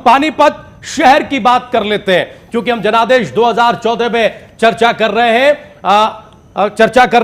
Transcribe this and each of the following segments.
पानीपत शहर की बात कर लेते हैं, क्योंकि हम जनादेश 2014 में चर्चा कर रहे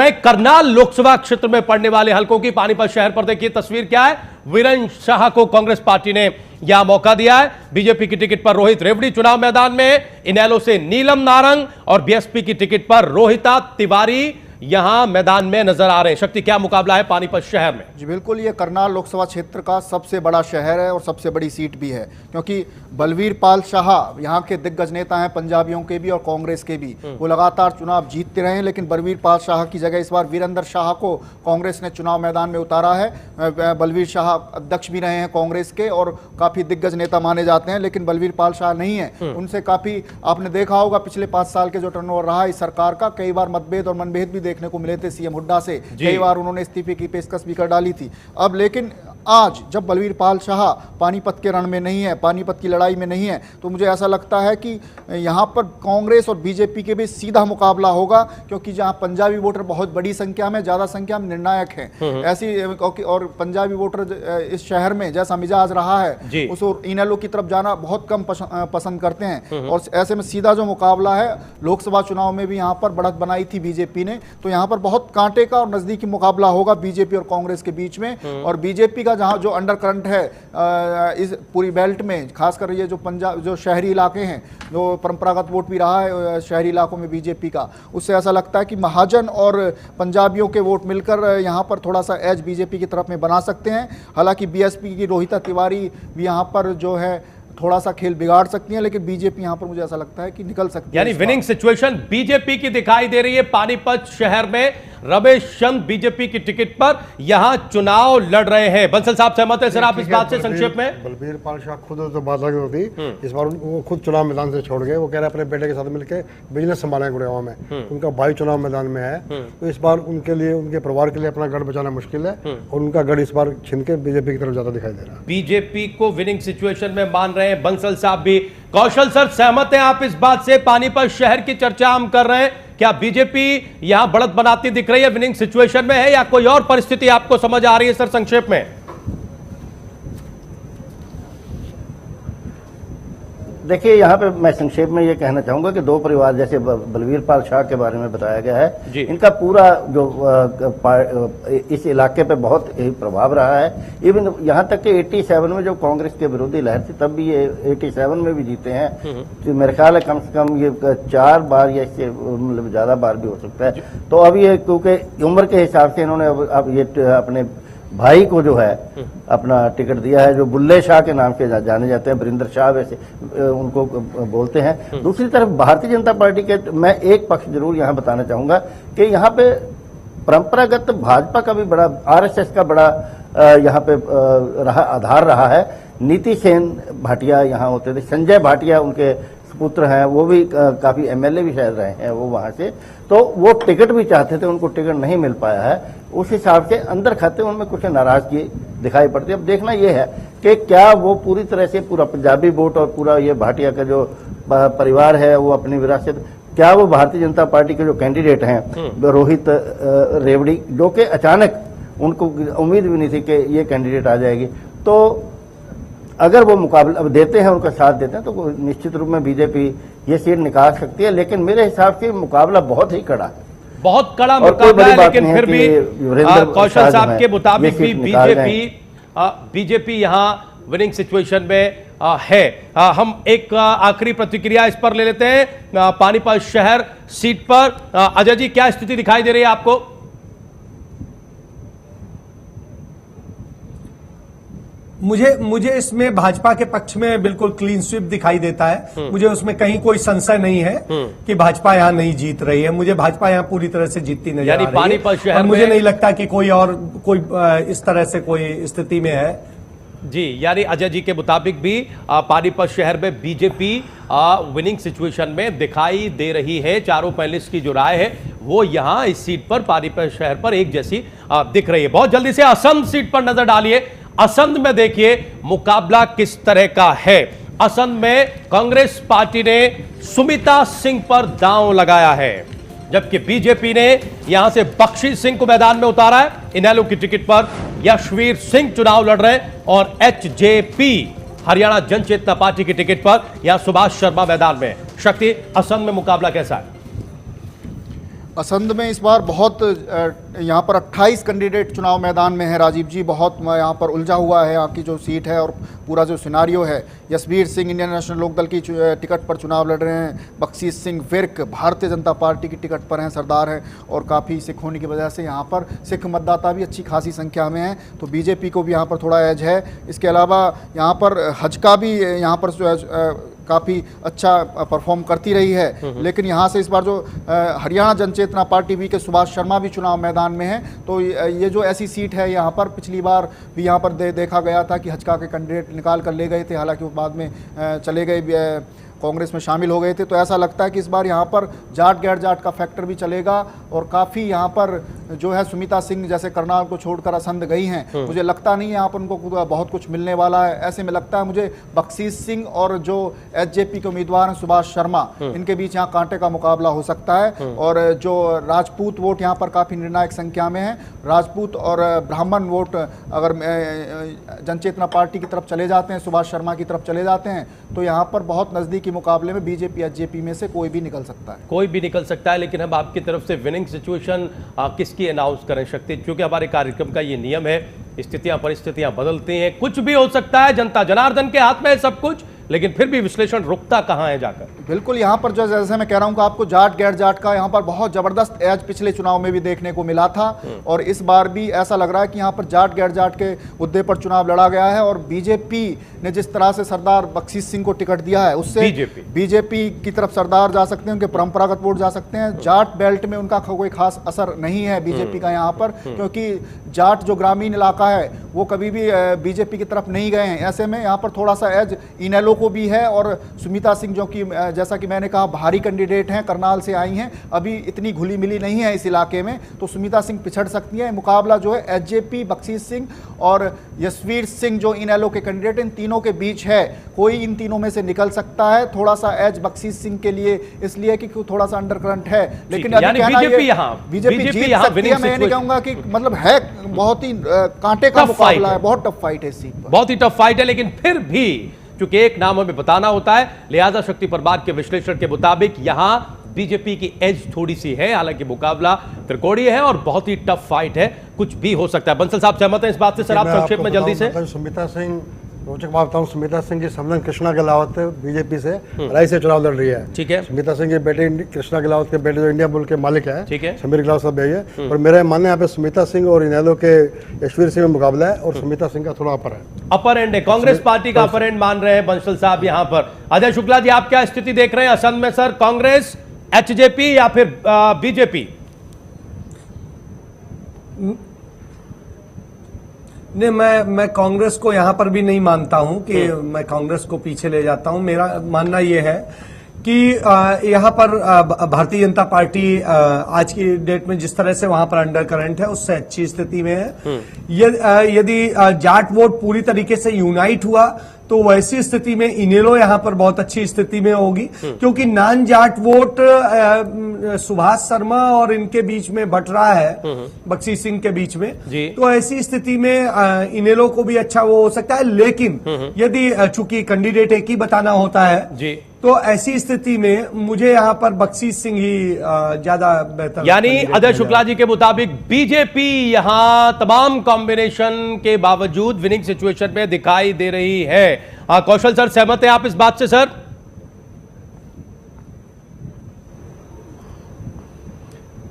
हैं करनाल लोकसभा क्षेत्र में पड़ने वाले हलकों की। पानीपत शहर पर देखिए तस्वीर क्या है। वीरेंद्र शाह को कांग्रेस पार्टी ने यहां मौका दिया है। बीजेपी की टिकट पर रोहित रेवड़ी चुनाव मैदान में, इनेलो से नीलम नारंग और बीएसपी की टिकट पर रोहिता तिवारी यहां मैदान में नजर आ रहे हैं। शक्ति, क्या मुकाबला है पानीपत शहर में? जी बिल्कुल, ये करनाल लोकसभा क्षेत्र का सबसे बड़ा शहर है और सबसे बड़ी सीट भी है, क्योंकि बलवीर पाल शाह यहाँ के दिग्गज नेता हैं, पंजाबियों के भी और कांग्रेस के भी। वो लगातार चुनाव जीतते रहे हैं, लेकिन बलवीर पाल शाह की जगह इस बार वीरेंद्र शाह को कांग्रेस ने चुनाव मैदान में उतारा है। बलवीर शाह अध्यक्ष भी रहे हैं कांग्रेस के और काफ़ी दिग्गज नेता माने जाते हैं, लेकिन बलवीर पाल शाह नहीं है। उनसे काफ़ी आपने देखा होगा पिछले 5 साल के जो टर्नओवर रहा इस सरकार का, कई बार मतभेद और मनभेद भी देखने को मिले थे सीएम हुड्डा से। कई बार उन्होंने इस्तीफे की पेशकश भी कर डाली थी। अब लेकिन आज जब बलवीर पाल शाह पानीपत के रण में नहीं है, पानीपत की लड़ाई में नहीं है, तो मुझे ऐसा लगता है कि यहाँ पर कांग्रेस और बीजेपी के बीच सीधा मुकाबला होगा, क्योंकि जहाँ पंजाबी वोटर बहुत बड़ी संख्या में, ज्यादा संख्या में निर्णायक हैं ऐसी, और पंजाबी वोटर इस शहर में जैसा मिजाज रहा है उस इनेलो की तरफ जाना बहुत कम पसंद करते हैं। और ऐसे में सीधा जो मुकाबला है, लोकसभा चुनाव में भी यहाँ पर बढ़त बनाई थी बीजेपी ने, तो यहाँ पर बहुत कांटे का और नजदीकी मुकाबला होगा बीजेपी और कांग्रेस के बीच में। और बीजेपी का जहां जो अंडर करंट है इस पूरी बेल्ट में, खासकर ये जो पंजाब जो शहरी इलाके हैं, जो परंपरागत वोट भी रहा है शहरी इलाकों में बीजेपी का, उससे ऐसा लगता है कि महाजन और पंजाबियों के वोट मिलकर यहाँ पर थोड़ा सा एज बीजेपी की तरफ में बना सकते हैं। हालांकि बीएसपी की रोहिता तिवारी भी यहाँ पर जो है थोड़ा सा खेल बिगाड़ सकती है, लेकिन बीजेपी यहां पर मुझे ऐसा लगता है कि निकल सकती है। यानी विनिंग सिचुएशन बीजेपी की दिखाई दे रही है पानीपत शहर में। रमेश चंद बीजेपी की टिकट पर यहां चुनाव लड़ रहे हैं। बंसल साहब सहमत है सर आप इस बात से? संक्षेप में बलवीर पाल शाह खुद तो बात लगी होती, इस बार वो खुद चुनाव मैदान से छोड़ गए। वो कह रहे अपने बेटे के साथ मिलकर बिजनेस संभालेंगे गुड़गांव में। उनका भाई चुनाव मैदान में है, तो इस बार उनके लिए, उनके परिवार के लिए अपना गढ़ बचाना मुश्किल है, और उनका गढ़ इस बार छिन के बीजेपी की तरफ ज्यादा दिखाई दे रहा है। बीजेपी को विनिंग सिचुएशन में मान रहे हैं बंसल साहब भी। कौशल सर सहमत हैं आप इस बात से? पानीपत शहर की चर्चा हम कर रहे हैं, क्या बीजेपी यहां बढ़त बनाती दिख रही है, विनिंग सिचुएशन में है, या कोई और परिस्थिति आपको समझ आ रही है सर संक्षेप में? देखिए, यहाँ पे मैं संक्षेप में ये कहना चाहूंगा कि दो परिवार, जैसे बलवीर पाल शाह के बारे में बताया गया है, इनका पूरा जो इस इलाके पे बहुत ही प्रभाव रहा है। इवन यहाँ तक कि 87 में जो कांग्रेस के विरोधी लहर थी, तब भी ये 87 में भी जीते हैं। तो मेरे ख्याल है कम से कम ये 4 बार या इससे मतलब ज्यादा बार भी हो सकता है। तो अब ये क्योंकि उम्र के हिसाब से इन्होंने अब ये अपने भाई को जो है अपना टिकट दिया है, जो बुल्ले शाह के नाम से जाने जाते हैं, वरिंदर शाह वैसे उनको बोलते हैं। दूसरी तरफ भारतीय जनता पार्टी के मैं एक पक्ष जरूर यहाँ बताना चाहूंगा कि यहाँ पे परंपरागत भाजपा का भी बड़ा, आरएसएस का बड़ा यहाँ पे आधार रहा है। नीति सेन भाटिया यहाँ होते थे, संजय भाटिया उनके पुत्र हैं, वो भी काफी एमएलए भी शायद रहे हैं वो वहां से, तो वो टिकट भी चाहते थे, उनको टिकट नहीं मिल पाया है। उस हिसाब से अंदर खाते उनमें कुछ नाराजगी दिखाई पड़ती है। अब देखना ये है कि क्या वो पूरी तरह से पूरा पंजाबी वोट और पूरा ये भाटिया का जो परिवार है वो अपनी विरासत, क्या वो भारतीय जनता पार्टी के जो कैंडिडेट हैं रोहित रेवड़ी, जो कि अचानक उनको उम्मीद भी नहीं थी कि ये कैंडिडेट आ जाएगी, तो अगर वो मुकाबला अब देते हैं, उनका साथ देते हैं, तो निश्चित रूप में बीजेपी ये सीट निकाल सकती है। लेकिन मेरे हिसाब से मुकाबला बहुत ही कड़ा है, बहुत कड़ा मुकाबला है, लेकिन फिर भी कौशल साहब के मुताबिक भी बीजेपी यहां विनिंग सिचुएशन में है। हम एक आखिरी प्रतिक्रिया इस पर ले लेते हैं। पानीपत शहर सीट पर अजय जी, क्या स्थिति दिखाई दे रही है आपको? मुझे इसमें भाजपा के पक्ष में बिल्कुल क्लीन स्वीप दिखाई देता है। मुझे उसमें कहीं कोई संशय नहीं है कि भाजपा यहां नहीं जीत रही है। मुझे भाजपा यहां पूरी तरह से जीतती नजर आ रही है, और मुझे नहीं लगता कि कोई इस तरह से कोई स्थिति में है। जी, यानी अजय जी के मुताबिक भी पानीपत शहर में बीजेपी विनिंग सिचुएशन में दिखाई दे रही है। चारों पैनलिस्ट की जो राय है वो यहां इस सीट पर, पानीपत शहर पर एक जैसी दिख रही है। बहुत जल्दी से असंध सीट पर नजर डालिए। असंध में देखिए मुकाबला किस तरह का है। असंध में कांग्रेस पार्टी ने सुमिता सिंह पर दांव लगाया है, जबकि बीजेपी ने यहां से बख्शी सिंह को मैदान में उतारा है। इनेलो की टिकट पर यशवीर सिंह चुनाव लड़ रहे हैं और एचजेपी हरियाणा जन चेतना पार्टी की टिकट पर या सुभाष शर्मा मैदान में। शक्ति, असम में मुकाबला कैसा है? असंध में इस बार बहुत यहाँ पर 28 कैंडिडेट चुनाव मैदान में है राजीव जी। बहुत यहाँ पर उलझा हुआ है यहाँ की जो सीट है और पूरा जो सिनारियो है। यशवीर सिंह इंडियन नेशनल लोकदल की टिकट पर चुनाव लड़ रहे हैं। बख्शीश सिंह विर्क भारतीय जनता पार्टी की टिकट पर हैं, सरदार हैं, और काफ़ी सिख होने की वजह से यहाँ पर सिख मतदाता भी अच्छी खासी संख्या में हैं, तो बीजेपी को भी यहाँ पर थोड़ा एज है। इसके अलावा यहाँ पर हजका भी यहाँ पर काफ़ी अच्छा परफॉर्म करती रही है, लेकिन यहाँ से इस बार जो हरियाणा जन चेतना पार्टी भी के सुभाष शर्मा भी चुनाव मैदान में है, तो ये जो ऐसी सीट है यहाँ पर पिछली बार भी यहाँ पर देखा गया था कि हजका के कैंडिडेट निकाल कर ले गए थे, हालांकि वो बाद में चले गए, कांग्रेस में शामिल हो गए थे। तो ऐसा लगता है कि इस बार यहाँ पर जाट गैर जाट का फैक्टर भी चलेगा और काफ़ी यहाँ पर जो है सुमिता सिंह जैसे करनाल को छोड़कर असंध गई हैं, मुझे लगता नहीं है यहाँ पर उनको बहुत कुछ मिलने वाला है। ऐसे में लगता है मुझे बख्शीश सिंह और जो एचजेपी के उम्मीदवार हैं सुभाष शर्मा, इनके बीच यहाँ कांटे का मुकाबला हो सकता है। और जो राजपूत वोट यहाँ पर काफ़ी निर्णायक संख्या में है, राजपूत और ब्राह्मण वोट अगर जनचेतना पार्टी की तरफ चले जाते हैं, सुभाष शर्मा की तरफ चले जाते हैं, तो यहाँ पर बहुत नज़दीकी मुकाबले में बीजेपी एचजेपी में से कोई भी निकल सकता है। कोई भी निकल सकता है, लेकिन हम आपकी तरफ से विनिंग सिचुएशन किसकी अनाउंस करें शक्ति? क्योंकि हमारे कार्यक्रम का ये नियम है, स्थितियां परिस्थितियां बदलती हैं, कुछ भी हो सकता है, जनता जनार्दन के हाथ में है सब कुछ, लेकिन फिर भी विश्लेषण रुकता कहां है जाकर? बिल्कुल, यहाँ पर जो जैसे मैं कह रहा हूँ कि आपको जाट गैर जाट का यहाँ पर बहुत जबरदस्त एज पिछले चुनाव में भी देखने को मिला था, और इस बार भी ऐसा लग रहा है कि यहाँ पर जाट गैर जाट के मुद्दे पर चुनाव लड़ा गया है। और बीजेपी ने जिस तरह से सरदार बख्शीश सिंह को टिकट दिया है, उससे बीजेपी की तरफ सरदार जा सकते हैं, उनके परंपरागत वोट जा सकते हैं। जाट बेल्ट में उनका कोई खास असर नहीं है बीजेपी का यहाँ पर, क्योंकि जाट जो ग्रामीण इलाका है वो कभी भी बीजेपी की तरफ नहीं गए हैं। ऐसे में यहाँ पर थोड़ा सा एज इनेलो को भी है, और सुमिता सिंह जो कि जैसा कि मैंने कहा भारी कैंडिडेट हैं, करनाल से आई हैं, अभी इतनी घुली मिली नहीं है इस इलाके में, तो सुमिता सिंह पिछड़ सकती है। मुकाबला जो है एचजेपी बख्शीश सिंह और यशवीर सिंह जो इनेलो के कैंडिडेट, इन तीनों के बीच है। कोई इन तीनों में से निकल सकता है। थोड़ा सा एज बख्शीश सिंह के लिए इसलिए कि थोड़ा सा अंडरकरंट है, लेकिन अभी बीजेपी जीत सकती है। मैं नहीं कहूंगा कि मतलब है बहुत ही कांटे का मुकाबला है, बहुत टफ फाइट है इस सीट पर, बहुत ही टफ फाइट है, लेकिन फिर भी क्योंकि एक नाम हमें बताना होता है, लिहाजा शक्ति परमार के विश्लेषण के मुताबिक यहां बीजेपी की एज थोड़ी सी है। हालांकि मुकाबला त्रिकोणीय है और बहुत ही टफ फाइट है, कुछ भी हो सकता है। बंसल साहब सहमत हैं इस बात से? सर आप संक्षेप में जल्दी से। सुमिता सिंह, रोचक बात बताऊं, सुमिता सिंह की समलन कृष्णा गहलोत बीजेपी से लड़ाई से चुनाव लड़ रही है। ठीक है। सुमिता सिंह के बेटे कृष्णा गहलोत के बेटे जो इंडिया बुल के मालिक है, ठीक है, समीर गहलोत साहब है, और मेरे मानने यहाँ पे सुमिता सिंह और इनेलो के यशवीर सिंह में मुकाबला है, और सुमिता सिंह का थोड़ा अपर है, अपर एंड है। कांग्रेस पार्टी का अपर एंड मान रहे हैं बंसल साहब यहाँ पर। अजय शुक्ला जी, आप क्या स्थिति देख रहे हैं असम में? सर, कांग्रेस, एचजेपी या फिर बीजेपी? नहीं, मैं कांग्रेस को यहां पर भी नहीं मानता हूं कि मैं कांग्रेस को पीछे ले जाता हूं। मेरा मानना यह है कि यहां पर भारतीय जनता पार्टी आज की डेट में जिस तरह से वहां पर अंडर करंट है उससे अच्छी स्थिति में है। यदि जाट वोट पूरी तरीके से यूनाइट हुआ तो वैसी स्थिति में इनेलो यहां पर बहुत अच्छी स्थिति में होगी, क्योंकि नॉन जाट वोट सुभाष शर्मा और इनके बीच में बट रहा है, बख्शीश सिंह के बीच में, तो ऐसी स्थिति में इनेलो को भी अच्छा वो हो सकता है। लेकिन यदि चूंकि कैंडिडेट एक ही बताना होता है जी, तो ऐसी स्थिति में मुझे यहां पर बख्शीश सिंह ही ज्यादा बेहतर, यानी अजय शुक्ला जी के मुताबिक बीजेपी यहां तमाम कॉम्बिनेशन के बावजूद विनिंग सिचुएशन में दिखाई दे रही है। कौशल सर, सहमत है आप इस बात से? सर,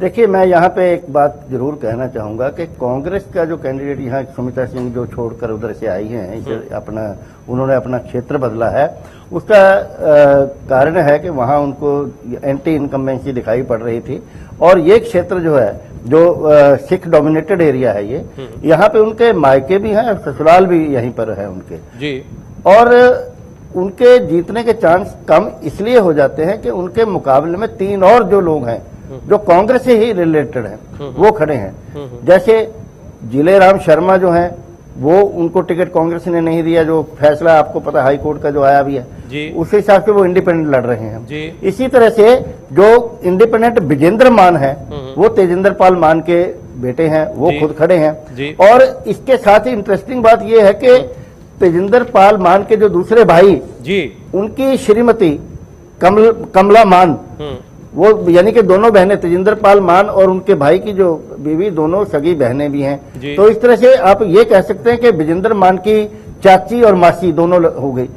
देखिए, मैं यहाँ पे एक बात जरूर कहना चाहूंगा कि कांग्रेस का जो कैंडिडेट यहाँ सुमिता सिंह जो छोड़कर उधर से आई हैं, उन्होंने अपना क्षेत्र बदला है, उसका कारण है कि वहाँ उनको एंटी इनकम्बेंसी दिखाई पड़ रही थी, और ये क्षेत्र जो है जो सिख डोमिनेटेड एरिया है, ये यहाँ पे उनके मायके भी हैं, ससुराल भी यहीं पर है उनके जी, और उनके जीतने के चांस कम इसलिए हो जाते हैं कि उनके मुकाबले में 3 और जो लोग हैं जो कांग्रेस से ही रिलेटेड हैं वो खड़े हैं। जैसे जिलेराम शर्मा जो हैं, वो उनको टिकट कांग्रेस ने नहीं दिया, जो फैसला आपको पता हाई कोर्ट का जो आया भी है, उस हिसाब से वो इंडिपेंडेंट लड़ रहे हैं। इसी तरह से जो इंडिपेंडेंट विजेंद्र मान है, वो तेजेंद्र पाल मान के बेटे हैं, वो खुद खड़े हैं। और इसके साथ ही इंटरेस्टिंग बात यह है कि तेजिंदर पाल मान के जो दूसरे भाई जी उनकी श्रीमती कमला मान, वो यानी कि दोनों बहनें तेजिंदर पाल मान और उनके भाई की जो बीवी दोनों सगी बहनें भी हैं। तो इस तरह से आप ये कह सकते हैं कि विजेंद्र मान की चाची और मासी दोनों हो गई,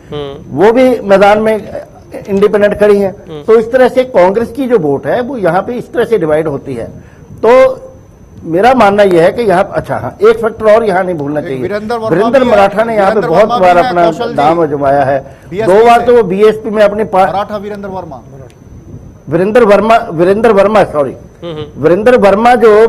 वो भी मैदान में इंडिपेंडेंट खड़ी हैं। तो इस तरह से कांग्रेस की जो वोट है वो यहाँ पे इस तरह से डिवाइड होती है। तो मेरा मानना यह है कि यहाँ अच्छा हाँ एक फैक्टर और यहाँ नहीं भूलना चाहिए, वीरेंद्र मराठा ने यहाँ पे बहुत बार अपना दाम आजमाया है। 2 बार तो वो बीएसपी में अपनी मराठा वीरेंद्र वर्मा जो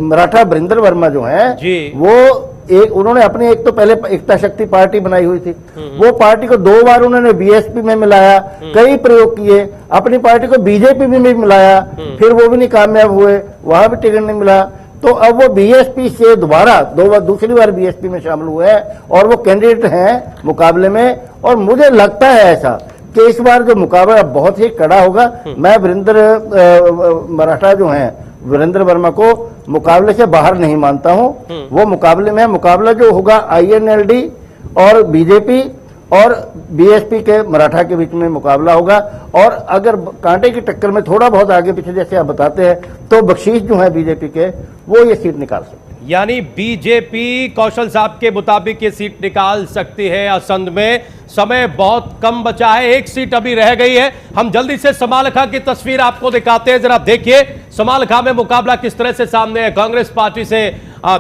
मराठा वीरेंद्र वर्मा जो है वो उन्होंने अपनी एक तो पहले एकता शक्ति पार्टी बनाई हुई थी, वो पार्टी को 2 बार उन्होंने बीएसपी में मिलाया, कई प्रयोग किए, अपनी पार्टी को बीजेपी में भी मिलाया, फिर वो भी नहीं कामयाब हुए, वहां भी टिकट नहीं मिला। तो अब वो बीएसपी से दोबारा दूसरी बार बीएसपी में शामिल हुए हैं और वो कैंडिडेट हैं मुकाबले में। और मुझे लगता है ऐसा कि इस बार जो मुकाबला बहुत ही कड़ा होगा। मैं वीरेंद्र मराठा जो हैं वीरेंद्र वर्मा को मुकाबले से बाहर नहीं मानता हूं। वो मुकाबले में मुकाबला जो होगा आईएनएलडी और बीजेपी और बीएसपी के मराठा के बीच में मुकाबला होगा। और अगर कांटे की टक्कर में थोड़ा बहुत आगे पीछे जैसे आप बताते हैं तो बख्शीश जो है बीजेपी के वो ये सीट निकाल सकते हैं। यानी बीजेपी कौशल साहब के मुताबिक ये सीट निकाल सकती है असंध में। समय बहुत कम बचा है, एक सीट अभी रह गई है। हम जल्दी से समालखा की तस्वीर आपको दिखाते हैं, जरा देखिए समालखा में मुकाबला किस तरह से सामने है। कांग्रेस पार्टी से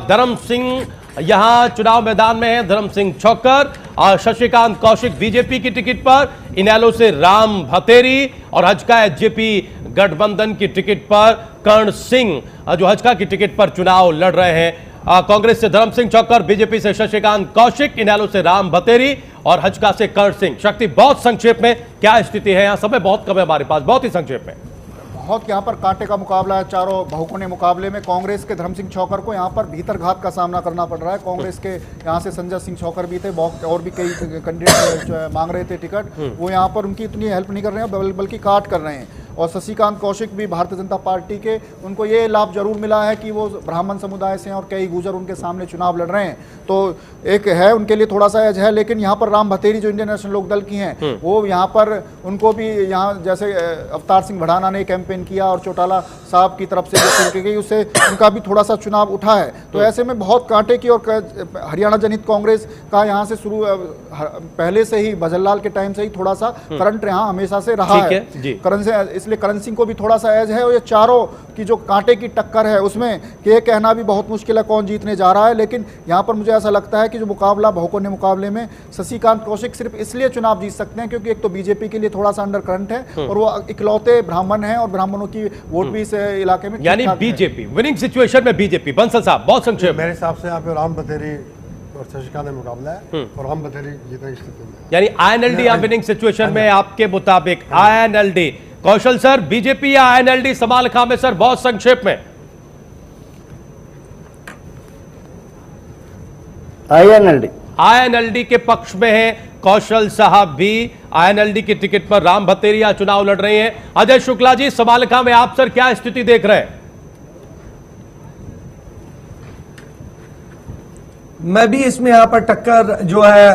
धर्म सिंह यहां चुनाव मैदान में है, धर्म सिंह छोक्कर और शशिकांत कौशिक बीजेपी की टिकट पर, इनेलो से राम भतेरी और हजका एसजेपी गठबंधन की टिकट पर कर्ण सिंह जो हजका की टिकट पर चुनाव लड़ रहे हैं। कांग्रेस से धर्म सिंह छोक्कर, बीजेपी से शशिकांत कौशिक, इनेलो से राम भतेरी और हजका से कर्ण सिंह। शक्ति बहुत संक्षेप में क्या स्थिति है, यहाँ समय बहुत कम है हमारे पास, बहुत ही संक्षेप में। बहुत यहाँ पर कांटे का मुकाबला है। चारों बहुकोणीय मुकाबले में कांग्रेस के धर्म सिंह छोक्कर को यहाँ पर भीतर घात का सामना करना पड़ रहा है। कांग्रेस के यहाँ से संजय सिंह छोक्कर भी थे, बहुत और भी कई कैंडिडेट मांग रहे थे टिकट, वो यहाँ पर उनकी इतनी हेल्प नहीं कर रहे हैं बल्कि काट कर रहे हैं। और शशिकांत कौशिक भी भारतीय जनता पार्टी के, उनको ये लाभ जरूर मिला है कि वो ब्राह्मण समुदाय से हैं और कई गुर्जर उनके सामने चुनाव लड़ रहे हैं, तो एक है उनके लिए थोड़ा सा एज है। लेकिन यहाँ पर राम भतेरी जो इंडियन नेशनल लोकदल की हैं, वो यहाँ पर उनको भी यहाँ जैसे अवतार सिंह भड़ाना ने कैंपेन किया और चौटाला साहब की तरफ से जो की गई उससे उनका भी थोड़ा सा चुनाव उठा है। तो ऐसे में बहुत कांटे की और हरियाणा जनहित कांग्रेस का यहाँ से शुरू पहले से ही भजनलाल के टाइम से ही थोड़ा सा करंट यहाँ हमेशा से रहा है करण से, इसलिए करण सिंह को भी थोड़ा सा एज है। और ये चारों की जो कांटे की टक्कर है उसमें ये कहना भी बहुत मुश्किल है कौन जीतने जा रहा है। लेकिन यहाँ पर मुझे ऐसा लगता है कि जो मुकाबला बहुकोणीय मुकाबले में शशिकांत कौशिक सिर्फ इसलिए चुनाव जीत सकते हैं क्योंकि एक तो बीजेपी के लिए थोड़ा सा अंडर करंट है और वो इकलौते ब्राह्मण हैं और ब्राह्मणों की वोट भी इस इलाके में, यानी बीजेपी विनिंग सिचुएशन में बीजेपी। बंसल साहब बहुत संक्षेप। मेरे हिसाब से यहाँ पे राम भतेरी और शशिकांत में मुकाबला है और राम भतेरी जीतने की स्थिति में, यानी आईएनएलडी या विनिंग सिचुएशन में आपके मुताबिक आईएनएलडी। कौशल सर बीजेपी या आईएनएलडी समालखा में सर बहुत संक्षेप में। आईएनएलडी के पक्ष में है कौशल साहब भी, आईएनएलडी की टिकट पर राम भतेरिया चुनाव लड़ रहे हैं। अजय शुक्ला जी समालखा में आप सर क्या स्थिति देख रहे हैं? मैं भी इसमें यहाँ पर टक्कर जो है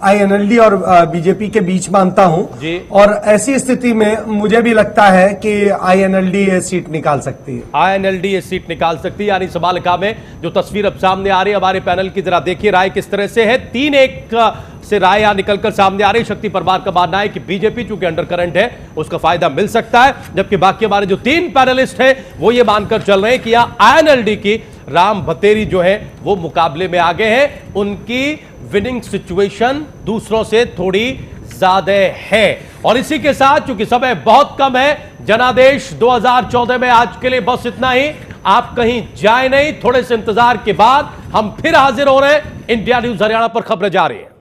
आईएनएलडी और बीजेपी के बीच मानता हूं जी। और ऐसी स्थिति में मुझे भी लगता है कि आईएनएलडी ये सीट निकाल सकती है। आईएनएलडी ये सीट निकाल सकती है। यानी समालखा में जो तस्वीर अब सामने आ रही है हमारे पैनल की, जरा देखिए राय किस तरह से है। 3-1 से राय यहां निकलकर सामने आ रही। शक्ति परमार का मानना है कि बीजेपी चूंकि अंडर करंट है उसका फायदा मिल सकता है, जबकि बाकी हमारे जो 3 पैनलिस्ट हैं वो ये मानकर चल रहे हैं कि यहां आईएनएलडी की राम भतेरी जो है वो मुकाबले में आगे है, उनकी विनिंग सिचुएशन दूसरों से थोड़ी ज्यादा है। और इसी के साथ चूंकि समय बहुत कम है, जनादेश 2014 में आज के लिए बस इतना ही। आप कहीं जाए नहीं, थोड़े से इंतजार के बाद हम फिर हाजिर हो रहे हैं। इंडिया न्यूज हरियाणा पर खबरें जारी है।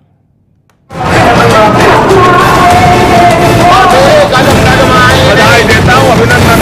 बधाई देता हूं, अभिनंदन